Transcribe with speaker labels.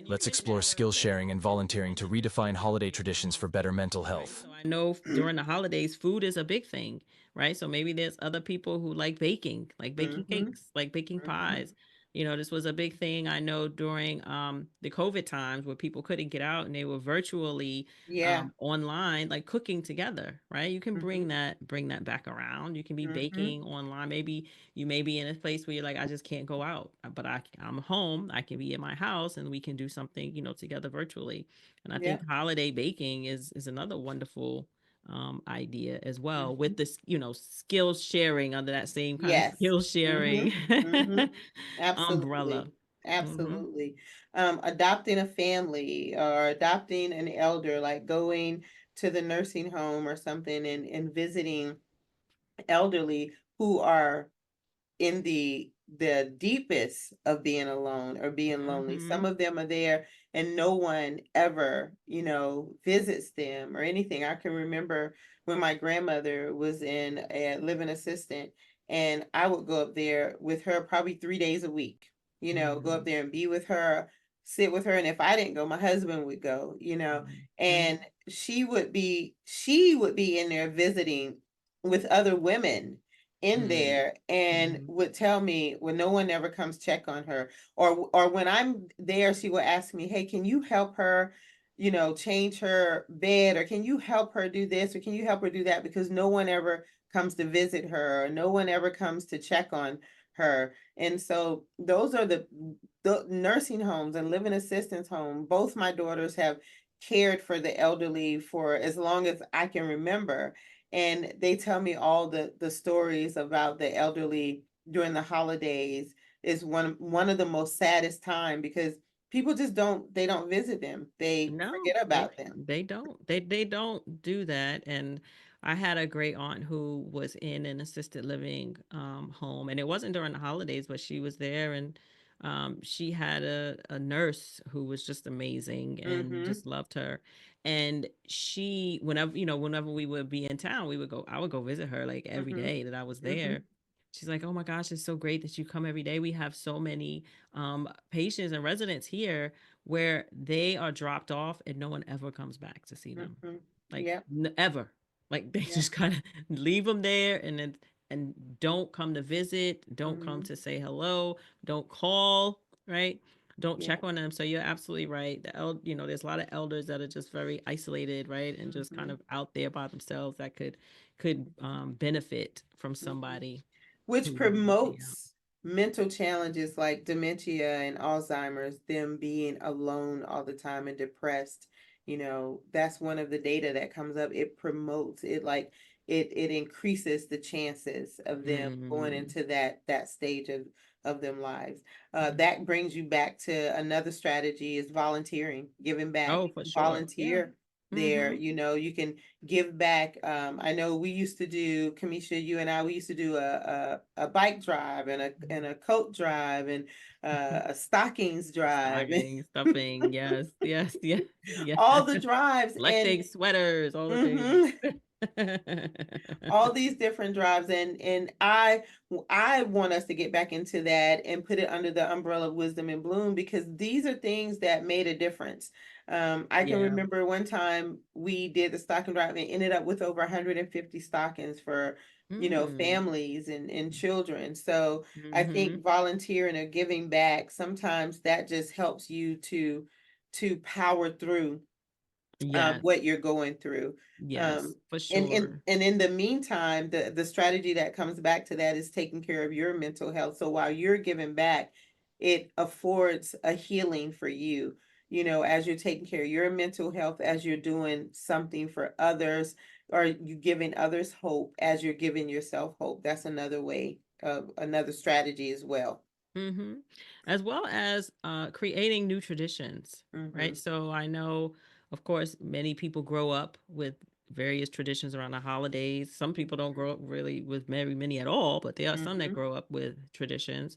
Speaker 1: Let's explore skill sharing and volunteering to redefine holiday traditions for better mental
Speaker 2: Right.
Speaker 1: health.
Speaker 2: So I know during the holidays, food is a big thing, right? So maybe there's other people who like baking
Speaker 3: Mhm,
Speaker 2: cakes, like baking
Speaker 3: mhm.
Speaker 2: pies. This was a big thing I know during the COVID times where people couldn't get out and they were virtually
Speaker 3: Yeah.
Speaker 2: online, like cooking together, right? You can
Speaker 3: Mhm,
Speaker 2: bring that back around. You can be
Speaker 3: mhm.
Speaker 2: baking online. Maybe you may be in a place where you're like, I just can't go out, but I'm home. I can be in my house and we can do something, together virtually. And I think
Speaker 3: Yeah.
Speaker 2: holiday baking is another wonderful idea as well
Speaker 3: Mhm.
Speaker 2: with this, skills sharing under that same kind of
Speaker 3: Yes.
Speaker 2: skill sharing
Speaker 3: Mhm, mhm.
Speaker 2: umbrella.
Speaker 3: Absolutely.
Speaker 2: Hmm.
Speaker 3: Absolutely. Adopting a family or adopting an elder, like going to the nursing home or something and visiting elderly who are in the deepest of being alone or being lonely. Some
Speaker 2: Hmm.
Speaker 3: of them are there and no one ever, visits them or anything. I can remember when my grandmother was in a living assistant and I would go up there with her probably 3 days a week, go up
Speaker 2: Hmm.
Speaker 3: there and be with her, sit with her. And if I didn't go, my husband would go,
Speaker 2: Hmm.
Speaker 3: and she would be in there visiting with other women in
Speaker 2: Hmm.
Speaker 3: there and
Speaker 2: Hmm.
Speaker 3: would tell me when no one ever comes check on her, or when I'm there she would ask me, hey, can you help her, change her bed, or can you help her do this, or can you help her do that, because no one ever comes to visit her, or no one ever comes to check on her. And so those are the nursing homes and living assistance home. Both my daughters have cared for the elderly for as long as I can remember, and they tell me all the stories about the elderly during the holidays. Is one of the most saddest time, because people just don't visit them, they
Speaker 2: No,
Speaker 3: forget
Speaker 2: they
Speaker 3: about them.
Speaker 2: they don't. They don't do that. And I had a great aunt who was in an assisted living home, and it wasn't during the holidays, but she was there, and she had a nurse who was just amazing and
Speaker 3: Mm-hmm.
Speaker 2: just loved her. And she, whenever we would be in town, I would go visit her like every
Speaker 3: Mm-hmm.
Speaker 2: day that I was
Speaker 3: Mm-hmm.
Speaker 2: there. She's like, "Oh my gosh, it's so great that you come every day. We have so many patients and residents here where they are dropped off and no one ever comes back to see them.
Speaker 3: Mm-hmm.
Speaker 2: Like
Speaker 3: Yep.
Speaker 2: ever. Like they
Speaker 3: Yep.
Speaker 2: just kind of leave them there and don't come to visit, don't come
Speaker 3: Mm-hmm.
Speaker 2: to say hello, don't call, right? Don't check
Speaker 3: Yep.
Speaker 2: on them. So you're absolutely right. There's a lot of elders that are just very isolated, right? And just kind
Speaker 3: Mm-hmm.
Speaker 2: of out there by themselves that could benefit from
Speaker 3: Mm-hmm.
Speaker 2: somebody
Speaker 3: Which
Speaker 2: who would help you out.
Speaker 3: promotes mental challenges like dementia and Alzheimer's, them being alone all the time and depressed. That's one of the data that comes up. It promotes it, like it increases the chances of them going
Speaker 2: Mm,
Speaker 3: into that stage of them lives.
Speaker 2: mm.
Speaker 3: That brings you back to another strategy, is volunteering, giving back.
Speaker 2: Oh,
Speaker 3: You
Speaker 2: for
Speaker 3: can
Speaker 2: sure. Yeah.
Speaker 3: volunteer there.
Speaker 2: Mm-hmm.
Speaker 3: You can give back. I know we used to do, Kamisha, you and I, we used to do a bike drive and a coat drive and a stockings drive,
Speaker 2: Stocking stuffing, yes, yes, yes, yes.
Speaker 3: all the drives. And
Speaker 2: Collecting sweaters, all the things.
Speaker 3: mhm, all these different drives, and I want us to get back into that and put it under the umbrella of Wisdom and Bloom, because these are things that made a difference. I can
Speaker 2: Yeah.
Speaker 3: remember one time we did the stocking drive and ended up with over 150 stockings for
Speaker 2: Mm.
Speaker 3: families and children. So I
Speaker 2: Mhm.
Speaker 3: think volunteering or giving back, sometimes that just helps you to power through
Speaker 2: Yes.
Speaker 3: what you're going through.
Speaker 2: Yes,
Speaker 3: Um,
Speaker 2: for
Speaker 3: and
Speaker 2: sure.
Speaker 3: in the meantime, the strategy that comes back to that is taking care of your mental health. So while you're giving back, it affords a healing for you. As you're taking care of your mental health, as you're doing something for others, or you giving others hope as you're giving yourself hope. That's another way of another strategy as well.
Speaker 2: Mhm. As well as creating new traditions, right?
Speaker 3: Mm-hmm.
Speaker 2: So I know, of course, many people grow up with various traditions around the holidays. Some people don't grow up really with very many at all, but there are some that
Speaker 3: Mm-hmm.
Speaker 2: grow up with traditions.